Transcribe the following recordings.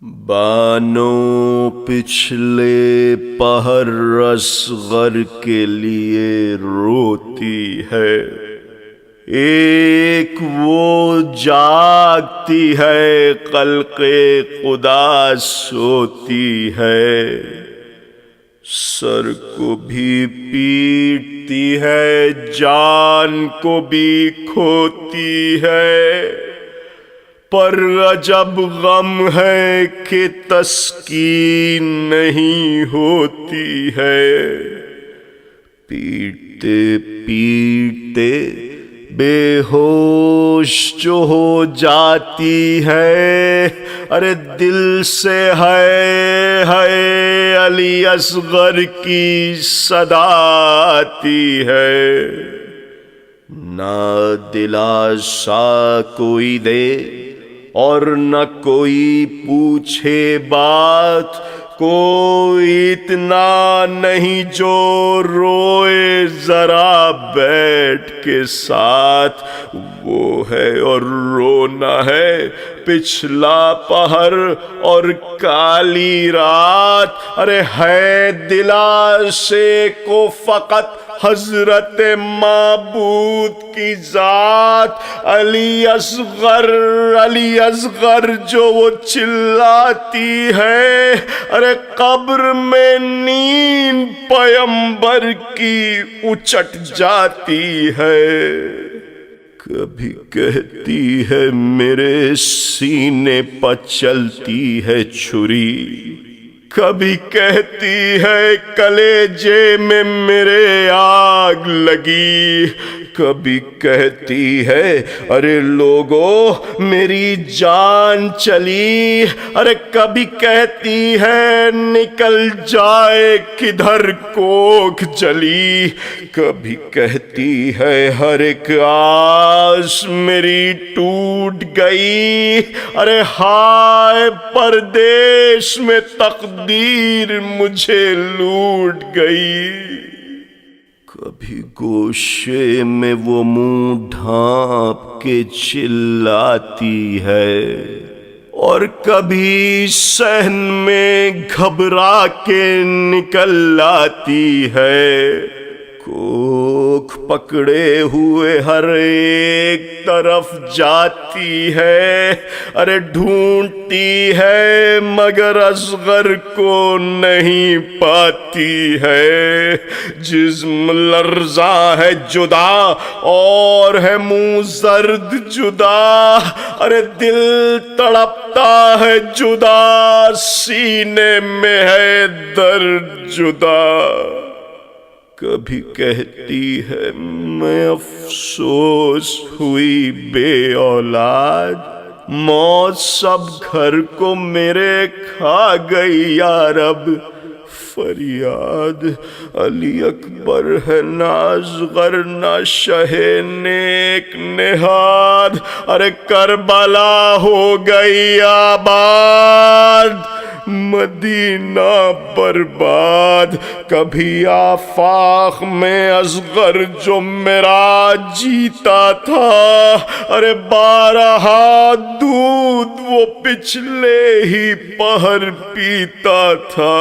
بانو پچھلے پہر اصغر کے لیے روتی ہے، ایک وہ جاگتی ہے خلق خدا سوتی ہے، سر کو بھی پیٹتی ہے جان کو بھی کھوتی ہے، پر عجب غم ہے کہ تسکین نہیں ہوتی ہے، پیٹتے پیٹتے بے ہوش جو ہو جاتی ہے، ارے دل سے ہے علی اصغر کی صدا آتی ہے، نہ دلاسا کوئی دے اور نہ کوئی پوچھے بات، کوئی اتنا نہیں جو روئے ذرا بیٹھ کے ساتھ، وہ ہے اور رونا ہے پچھلا پہر اور کالی رات، ارے ہے دلاسے کو فقط حضرت معبود کی ذات، علی اصغر جو وہ چلاتی ہے، ارے قبر میں نیند پیمبر کی اچٹ جاتی ہے، کبھی کہتی ہے میرے سینے پر چلتی ہے چھری، کبھی کہتی ہے کلیجے میں میرے آگ لگی، کبھی کہتی ہے ارے لوگو میری جان چلی، ارے کبھی کہتی ہے نکل جائے کدھر کوکھ جلی، کبھی کہتی ہے ہر ایک آس میری ٹوٹ گئی، ارے ہائے پردیس میں تقدیر مجھے لوٹ گئی، کبھی گوشے میں وہ منہ ڈھانپ کے چلاتی ہے، اور کبھی صحن میں گھبرا کے نکل آتی ہے، کوکھ پکڑے ہوئے ہر ایک طرف جاتی ہے، ارے ڈھونڈتی ہے مگر اصغر کو نہیں پاتی ہے، جسم لرزاں ہے جدا اور ہے منہ زرد جدا، ارے دل تڑپتا ہے جدا سینے میں ہے درد جدا، کبھی کہتی ہے میں افسوس ہوئی بے اولاد، موت سب گھر کو میرے کھا گئی یا رب، فریاد علی اکبر ہے نہ اصغر نہ شہ نیک نہاد، ارے کربلا ہو گئی آباد مدینہ برباد، کبھی آفاق میں اصغر جو میرا جیتا تھا، ارے بارہا دودھ وہ پچھلے ہی پہر پیتا تھا،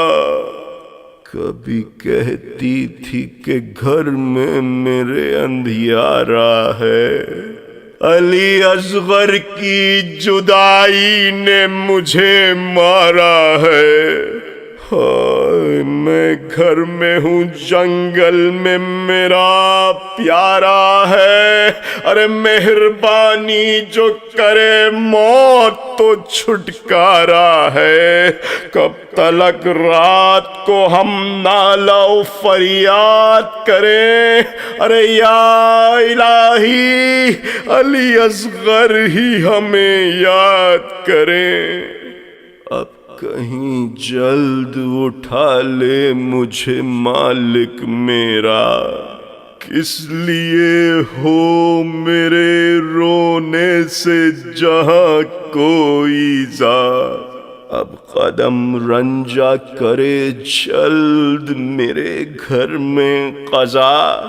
کبھی کہتی تھی کہ گھر میں میرے اندھیارا ہے، علی اصغر کی جدائی نے مجھے مارا ہے، ہائے میں گھر میں ہوں جنگل میں میرا پیارا ہے، ارے مہربانی جو کرے موت تو چھٹکارا ہے، کب تلک رات کو ہم نالہ و فریاد کریں، ارے یا الہی علی اصغر ہی ہمیں یاد کریں، اب کہیں جلد اٹھا لے مجھے مالک میرا، کس لیے ہو میرے رونے سے جہاں کوئی ذا، اب قدم رنجا کرے جلد میرے گھر میں قضا،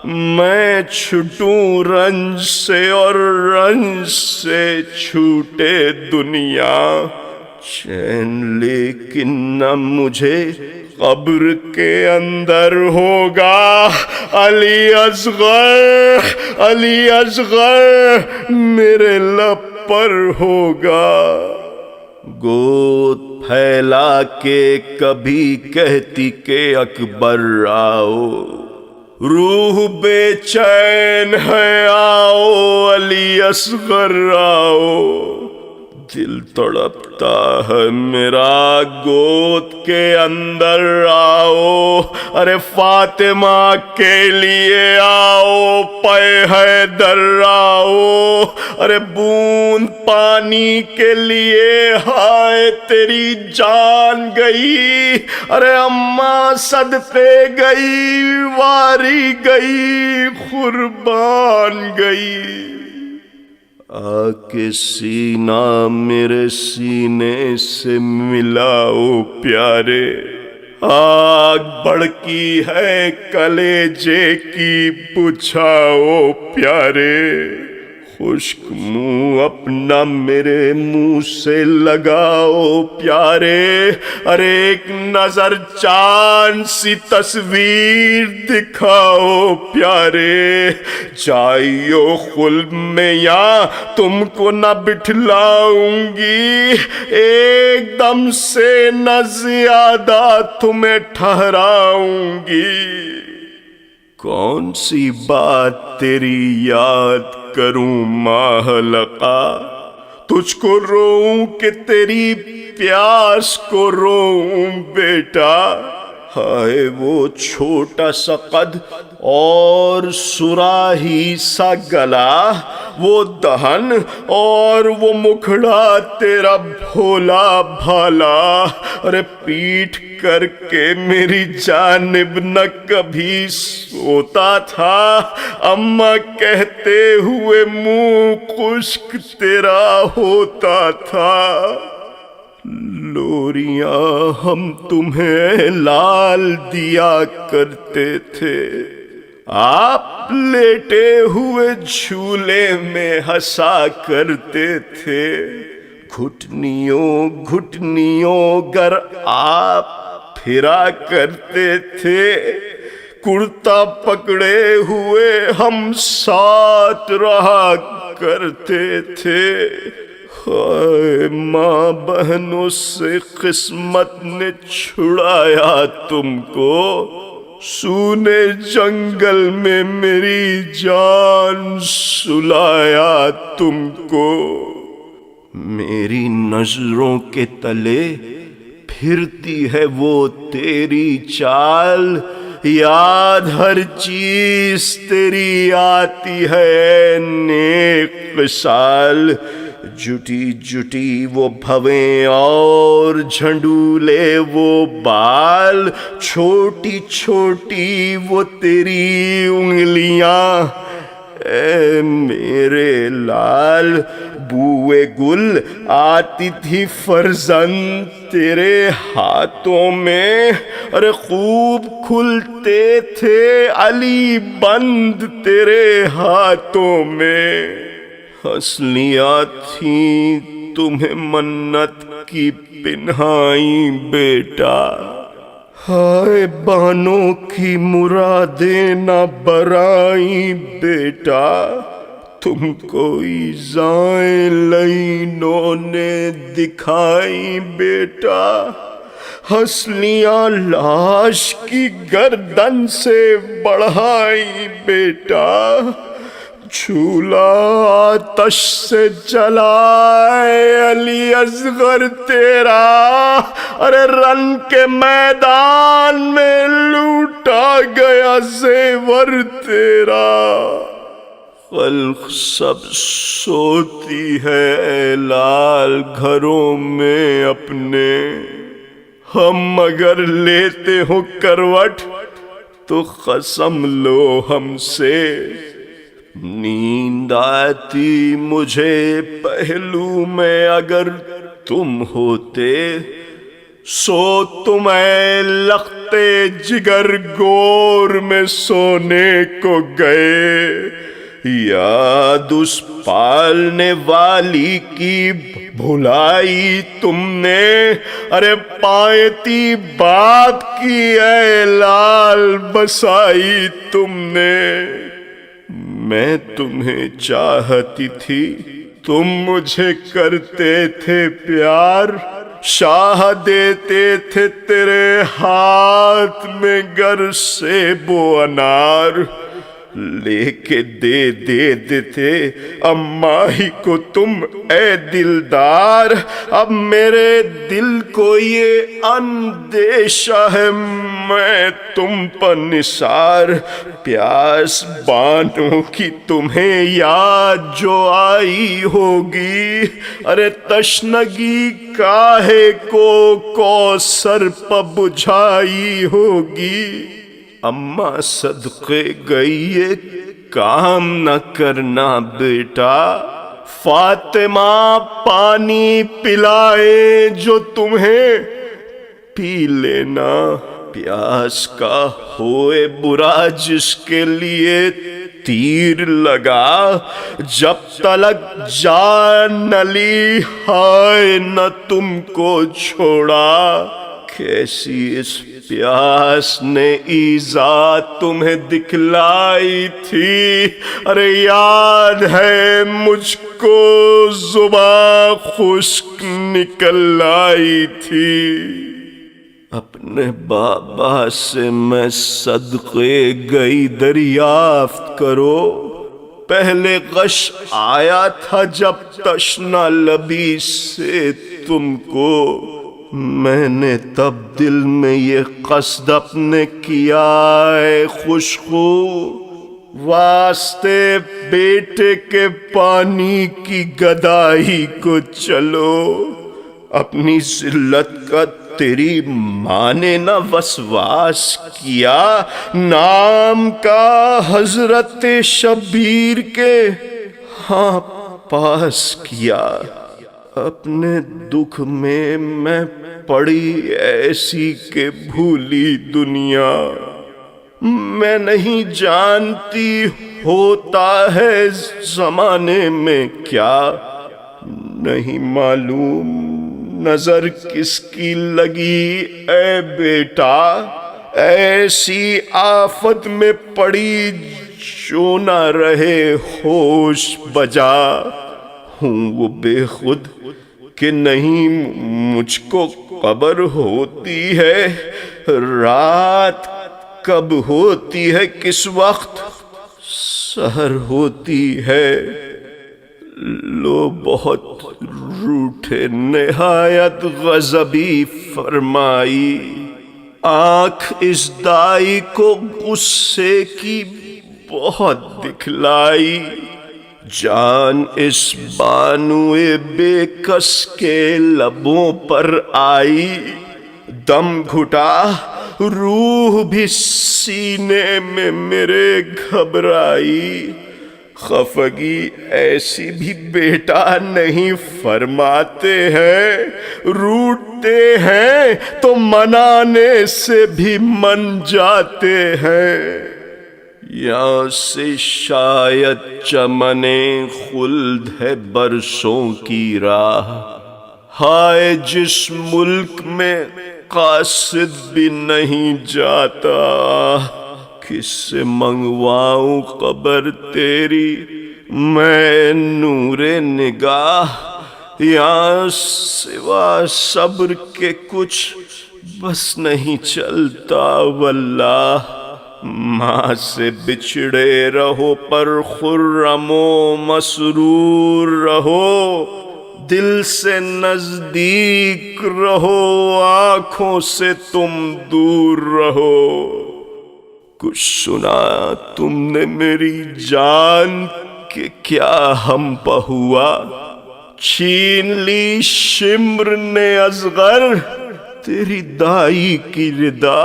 میں چھٹوں رنج سے اور رنج سے چھوٹے دنیا، چین لیکن نہ مجھے قبر کے اندر ہوگا، علی اصغر، علی اصغر میرے لب پر ہوگا۔ گود پھیلا کے کبھی کہتی کہ اکبر آؤ، روح بے چین ہے آؤ، علی اصغر آؤ۔ دل تڑپتا ہے میرا گود کے اندر آؤ، ارے فاطمہ کے لیے آؤ، پے حیدر آؤ، ارے بوند پانی کے لیے ہائے تیری جان گئی، ارے اماں صدقے گئی، واری گئی، قربان گئی۔ آ کے سینہ میرے سینے سے ملاؤ پیارے، آگ بڑکی ہے کلیجے کی بجھاؤ پیارے۔ خشک منہ اپنا میرے منہ سے لگاؤ پیارے، ارے ایک نظر چاند سی تصویر دکھاؤ پیارے۔ جائیو خلد میں یا تم کو نہ بٹھلاؤں گی، ایک دم سے نہ زیادہ تمہیں ٹھہراؤں گی۔ کون سی بات تیری یاد کروں ماہ لقا، تجھ کو روؤں کہ تیری پیاس کو روؤں بیٹا۔ ہائے وہ چھوٹا سا قد اور سراہی سا گلا، وہ دہن اور وہ مکھڑا تیرا بھولا بھالا، ارے پیٹھ کر کے میری جانب نہ کبھی سوتا تھا، اماں کہتے ہوئے منہ خشک تیرا ہوتا تھا۔ لوریاں ہم تمہیں لال دیا کرتے تھے، آپ لیٹے ہوئے جھولے میں ہنسا کرتے تھے۔ گھٹنیوں گھٹنیوں گر آپ پھرا کرتے تھے، کرتا پکڑے ہوئے ہم ساتھ رہا کرتے تھے۔ ہائے ماں بہنوں سے قسمت نے چھڑایا تم کو، سونے جنگل میں میری جان سلایا تم کو۔ میری نظروں کے تلے پھرتی ہے وہ تیری چال، یاد ہر چیز تیری آتی ہے نیک خصال۔ جٹی جٹی وہ بھویں اور جھنڈولے وہ بال، چھوٹی چھوٹی وہ تیری انگلیاں، اے میرے لال۔ بوئے گل آتی تھی فرزند تیرے ہاتھوں میں، ارے خوب کھلتے تھے علی بند تیرے ہاتھوں میں۔ ہنسلیاں تھیں تمہیں منت کی پنہائی بیٹا، ہائے بانوں کی مرادیں نہ برائیں بیٹا۔ تم کو ایذائیں لعینوں نے دکھائی بیٹا، ہنسلیاں لاش کی گردن سے بڑھائی بیٹا۔ جھولا آتش سے جلائے علی اصغر تیرا، ارے رن کے میدان میں لوٹا گیا زیور تیرا۔ خلق سب سوتی ہے اے لال گھروں میں اپنے، ہم اگر لیتے ہو کروٹ تو قسم لو ہم سے۔ نیند آتی مجھے پہلو میں اگر تم ہوتے، سو تم اے لختے جگر گور میں سونے کو گئے۔ یاد اس پالنے والی کی بھلائی تم نے، ارے پایتی باپ کی اے لال بسائی تم نے۔ میں تمہیں چاہتی تھی، تم مجھے کرتے تھے پیار، شاہ دیتے تھے تیرے ہاتھ میں گر سیب و انار، لے کے دے دیتے اماں ہی کو تم اے دلدار۔ اب میرے دل کو یہ اندیشہ ہے میں تم پر نثار، پیاس بانو کی تمہیں یاد جو آئی ہوگی، ارے تشنگی کاہے کو کوثر پہ بجھائی ہوگی۔ اماں صدقے گئی یہ کام نہ کرنا بیٹا، فاطمہ پانی پلائے جو تمہیں پی لینا، پیاس کا ہوئے برا جس کے لیے تیر لگا، جب تلک جان نہ لی ہائے نہ تم کو چھوڑا۔ کیسی اس پیاس نے ایذا تمہیں دکھلائی تھی، ارے یاد ہے مجھ کو زباں خشک نکل آئی تھی۔ اپنے بابا سے میں صدقے گئی دریافت کرو، پہلے غش آیا تھا جب تشنا لبی سے تم کو، میں نے تب دل میں یہ قصد اپنے کیا ہے خوشخو، واسطے بیٹے کے پانی کی گدائی کو چلو، اپنی ذلت کا تیری ماں نے نہ وسواس کیا، نام کا حضرت شبیر کے ہاں پاس کیا۔ اپنے دکھ میں پڑی ایسی کہ بھولی دنیا، میں نہیں جانتی ہوتا ہے زمانے میں کیا، نہیں معلوم نظر کس کی لگی اے بیٹا، ایسی آفت میں پڑی جو نہ رہے ہوش بجا، ہوں وہ بے خود کہ نہیں مجھ کو خبر ہوتی ہے، رات کب ہوتی ہے کس وقت سحر ہوتی ہے۔ لو بہت روٹھے نہایت غضبی فرمائی، آنکھ اس دائی کو غصے کی بہت دکھلائی، جان اس بانوئے بے کس کے لبوں پر آئی، دم گھٹا روح بھی سینے میں میرے گھبرائی، خفگی ایسی بھی بیٹا نہیں فرماتے ہیں، روٹتے ہیں تو منانے سے بھی من جاتے ہیں، یہاں سے شاید چمن خلد ہے برسوں کی راہ، ہائے جس ملک میں قاصد بھی نہیں جاتا، کس سے منگواؤں خبر تیری میں نور نگاہ، یہاں سوا صبر کے کچھ بس نہیں چلتا واللہ، ماں سے بچھڑے رہو پر خرم و مسرور رہو، دل سے نزدیک رہو آنکھوں سے تم دور رہو، کچھ سنا تم نے میری جان کہ کیا ہم پہ ہوا، چھین لی شمر نے اصغر تیری دائی کی ردا،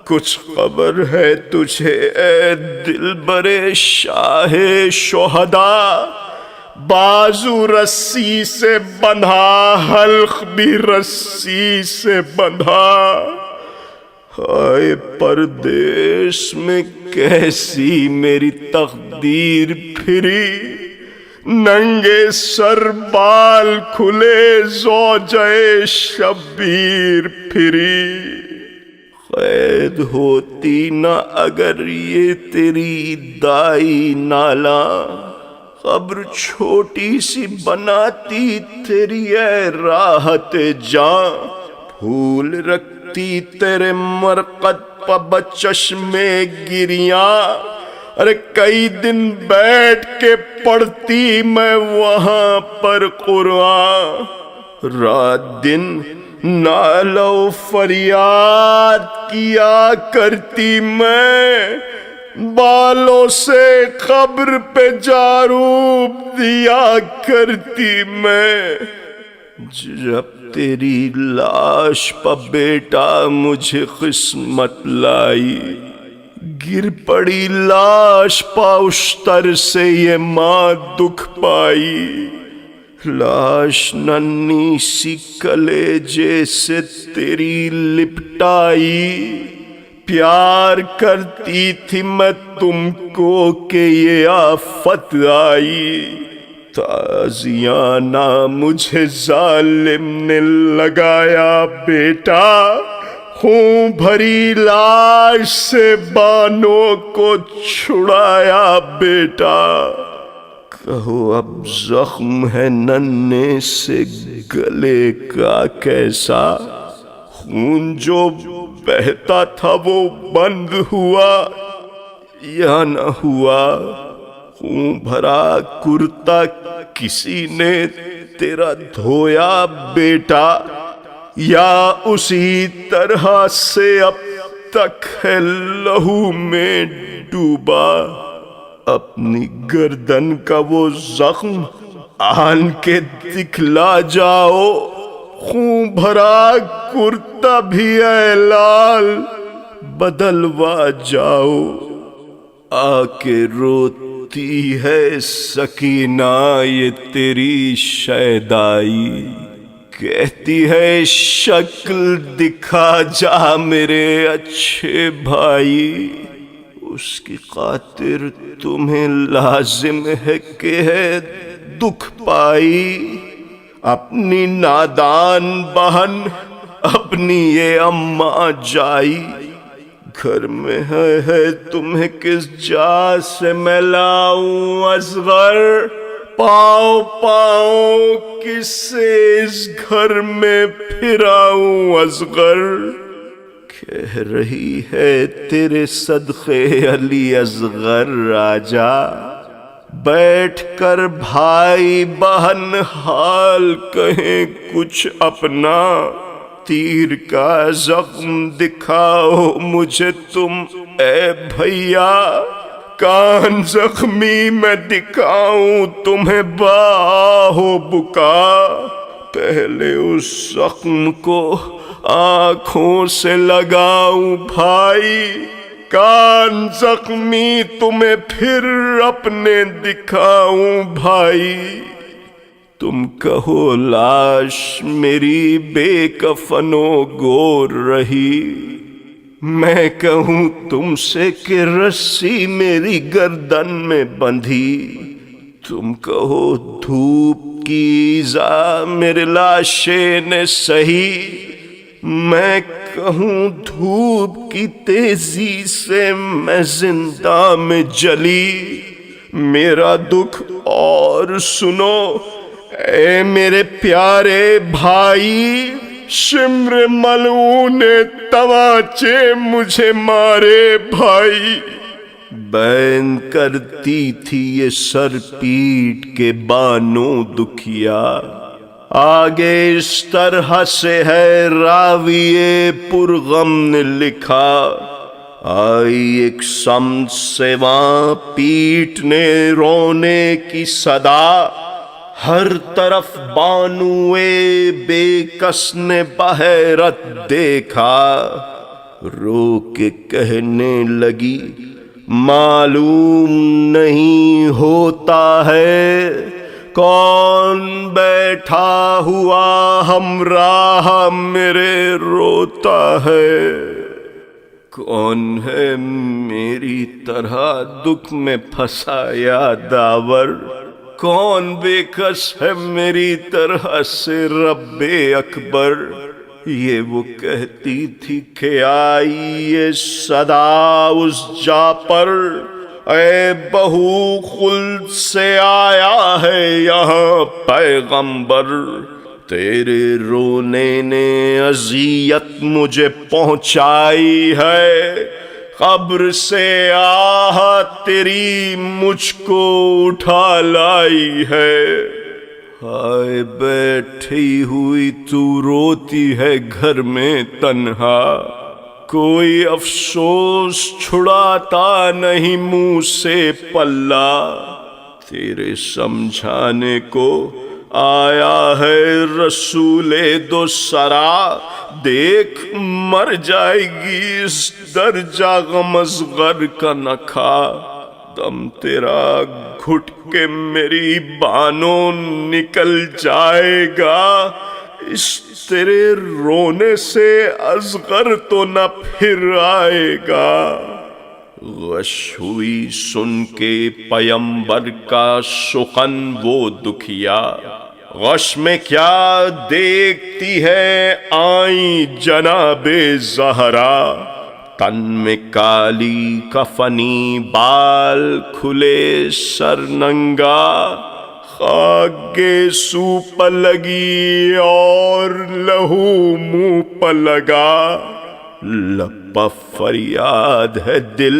کچھ خبر ہے تجھے اے دل برے شاہ شہداء، بازو رسی سے بندھا حلق بھی رسی سے بندھا، ہائے پردیس میں کیسی میری تقدیر پھری، ننگے سر بال کھلے زوجے شبیر پھری۔ قید ہوتی نہ اگر یہ تیری دائی نالا، قبر چھوٹی سی بناتی تیری اے راحت جاں، پھول رکھتی تیرے مرقد پہ بچشمے گریاں، ارے کئی دن بیٹھ کے پڑھتی میں وہاں پر قرآن، رات دن نالو فریاد کیا کرتی میں، بالوں سے قبر پہ جاروب دیا کرتی میں۔ جب تیری لاش پہ بیٹا مجھے قسمت لائی، گر پڑی لاش پہ اشتر سے یہ ماں دکھ پائی، لاش ننھی سی کلیجے سے تیری لپٹائی، پیار کرتی تھی میں تم کو کہ یہ آفت آئی، تازیانہ مجھے ظالم نے لگایا بیٹا، خون بھری لاش سے بانوں کو چھڑایا بیٹا، کہو اب زخم ہے ننھے سے گلے کا کیسا، خون جو بہتا تھا وہ بند ہوا یا نہ ہوا، خون بھرا کرتا کسی نے تیرا دھویا بیٹا، یا اسی طرح سے اب تک ہے لہو میں ڈوبا، اپنی گردن کا وہ زخم آن کے دکھلا جاؤ، خون بھرا کرتا بھی اے لال بدلوا جاؤ، آ کے روتی ہے سکینہ یہ تیری شیدائی، کہتی ہے شکل دکھا جا میرے اچھے بھائی، اس کی خاطر تمہیں لازم ہے کہ ہے دکھ پائی، اپنی نادان بہن اپنی یہ اماں جائی، گھر میں ہے تمہیں کس جا سے میں لاؤں اصغر، پاؤں پاؤں کس سے اس گھر میں پھراؤں اصغر، کہہ رہی ہے تیرے صدقے علی اصغر راجا، بیٹھ کر بھائی بہن حال کہیں کچھ اپنا، تیر کا زخم دکھاؤ مجھے تم اے بھیا، کان زخمی میں دکھاؤں تمہیں باہو بکا، پہلے اس زخم کو آنکھوں سے لگاؤں بھائی، کان زخمی تمہیں پھر اپنے دکھاؤں بھائی، تم کہو لاش میری بے کفن و گور رہی، میں کہوں تم سے کہ رسی میری گردن میں بندھی، تم کہو دھوپ کی ایذا میرے لاشے نے سہی، میں کہوں دھوپ کی تیزی سے میں زندہ میں جلی، میرا دکھ اور سنو اے میرے پیارے بھائی، شمر ملعون تماچے مجھے مارے بھائی، بین کرتی تھی یہ سر پیٹ کے بانوں دکھیا، آگے اس طرح سے ہے راویے پرغم نے لکھا، آئی ایک سمت سے وہاں پیٹنے رونے کی صدا، ہر طرف بانوئے بے کس نے بحیرت دیکھا، رو کے کہنے لگی معلوم نہیں ہوتا ہے کون بیٹھا ہوا ہمراہ میرے روتا ہے، کون ہے میری طرح دکھ میں پھنسا یا داور؟ کون بے کس ہے میری طرح سے رب اکبر؟ یہ وہ کہتی تھی کہ آئی یہ صدا اس جا پر، اے بہو خلد سے آیا ہے یہاں پیغمبر۔ تیرے رونے نے اذیت مجھے پہنچائی ہے، قبر سے آہ تیری مجھ کو اٹھا لائی ہے۔ ہائے بیٹھی ہوئی تو روتی ہے گھر میں تنہا، کوئی افسوس چھڑاتا نہیں منہ سے پلہ۔ تیرے سمجھانے کو آیا ہے رسول دو سرا، دیکھ مر جائے گی اس درجہ غم اصغر کا نہ کھا۔ دم تیرا گھٹ کے میری بانوں نکل جائے گا، اس تیرے رونے سے اصغر تو نہ پھر آئے گا۔ غش ہوئی سن کے پیمبر کا سخن وہ دکھیا، غش میں کیا دیکھتی ہے آئیں جناب زہرا۔ تن میں کالی کفنی بال کھلے سر ننگا، خاک گیسو پر لگی اور لہو منہ پر لگا۔ لب پہ فریاد ہے دل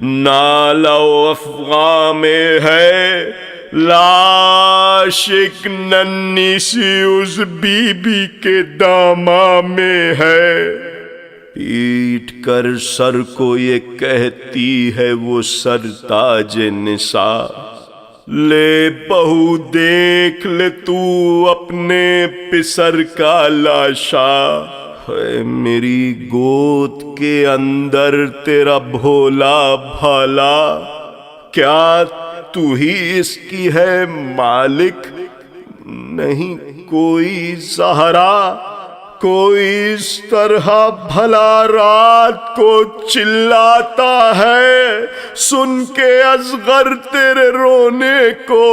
نالہ و افغاں میں ہے، لاش ایک ننھی سی اس بی بی کے داماں میں ہے۔ پیٹ کر سر کو یہ کہتی ہے وہ سرتاج نساء، لے بہو دیکھ لے تو اپنے پسر کا لاشا۔ ہے میری گود کے اندر تیرا بھولا بھالا، کیا تو ہی اس کی ہے مالک؟ نہیں کوئی زہرا، کوئی اس طرح بھلا رات کو چلاتا ہے، سن کے اصغر تیرے رونے کو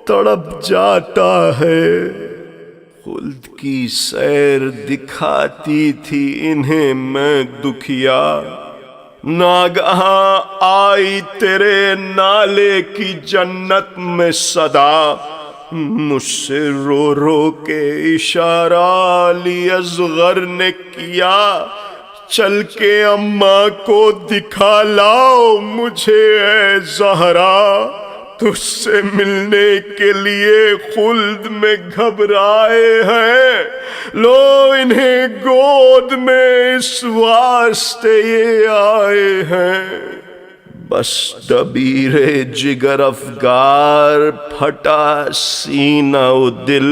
تڑپ جاتا ہے۔ خلد کی سیر دکھاتی تھی انہیں میں دکھیا، ناگہاں آئی تیرے نالے کی جنت میں صدا۔ مجھ سے رو رو کے اشارہ علی اصغر نے کیا، چل کے اماں کو دکھا لاؤ مجھے اے زہرا۔ تجھ سے ملنے کے لیے خلد میں گھبرائے ہیں، لو انہیں گود میں اس واسطے یہ آئے ہیں۔ بس دبیر جگر افگار پھٹا سینہ و دل،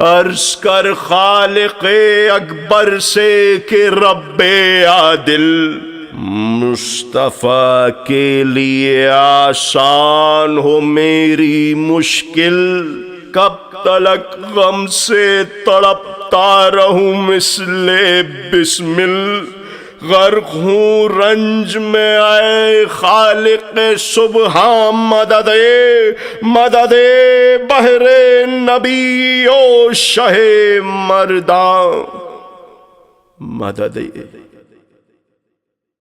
عرض کر خالق اکبر سے کہ رب عادل، مصطفیٰ کے لیے آسان ہو میری مشکل، کب تلک غم سے تڑپتا رہوں مثل بسمل، غرق ہوں رنج میں اے خالق سبحان مدد مدد بہر نبی و شہ مرداں، مدد